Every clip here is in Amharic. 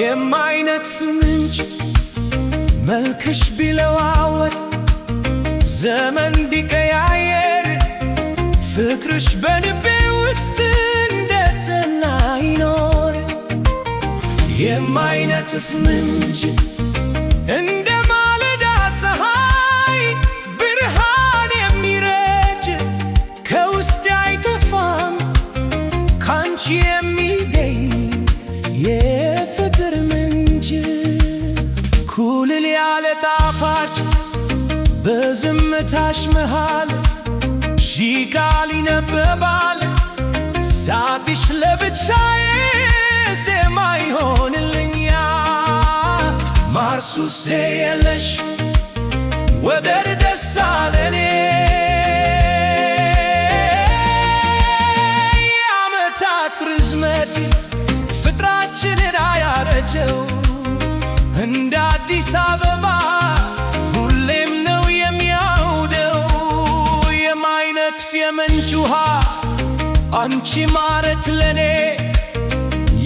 የማይነጥፍ ምንጭ መልክሽ ቢለዋወጥ ዘመን ቢቀያየር ፍቅርሽ በልቤ ውስጥ እንደጸና ይኖር። የማይነጥፍ ምንጭ እንደ ማለዳ ፀሐይ ብርሃን የሚረጭ ከውስጤ አይጠፋም ካንቺ የሚገኝ የፍቅር ምንጭ ኩልል ያለ ጣፋጭ በዝምታሽ መሃል ሺህ ቃል ይነበባል ሳቅሽ ለብቻዬ ዜማ ይሆንልኛል። ማር ሱሴ የለሽ ወደር ደስ አለኔ የዓመታት ርዝመት ፍቅራችንን አያረጀው እንደ አዲስ አበባ ሁሌም ነው የሚያውደው። የማይነጥፍ የምንጭ ውሃ አንቺ ማረት ለኔ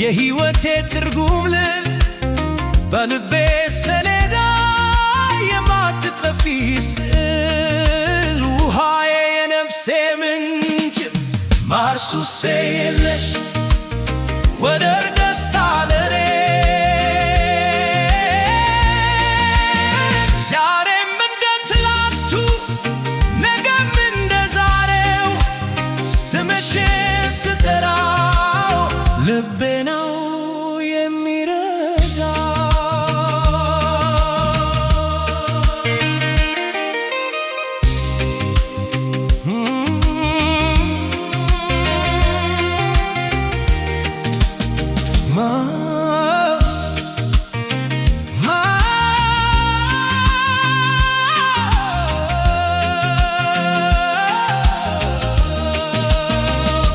የሕይወቴ ትርጉም በልቤ ሰሌዳ የማትጠፊ ስዕል ውሃዬ የነፍሴ ምንጭ ማር ሱሴ የለሽ ወደር ደስ አለኔ ዛሬም እንደ ትላንቱ ነገም እንደ ዛሬው ስምሽን ስጠራው ልቤ ነው የሚረዳው።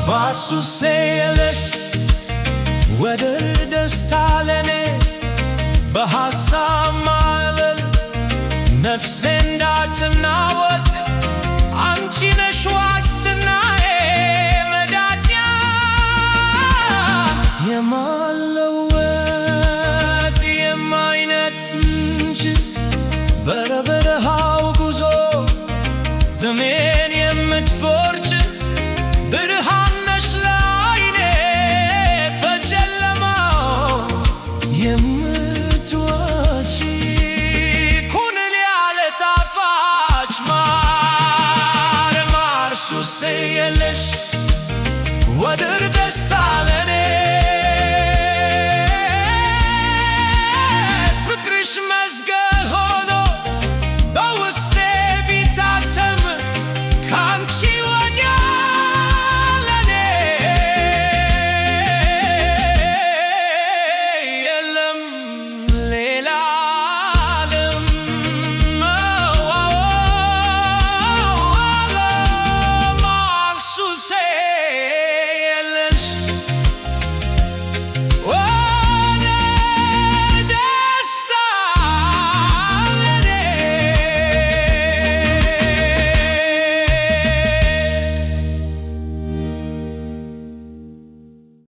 Maar Susse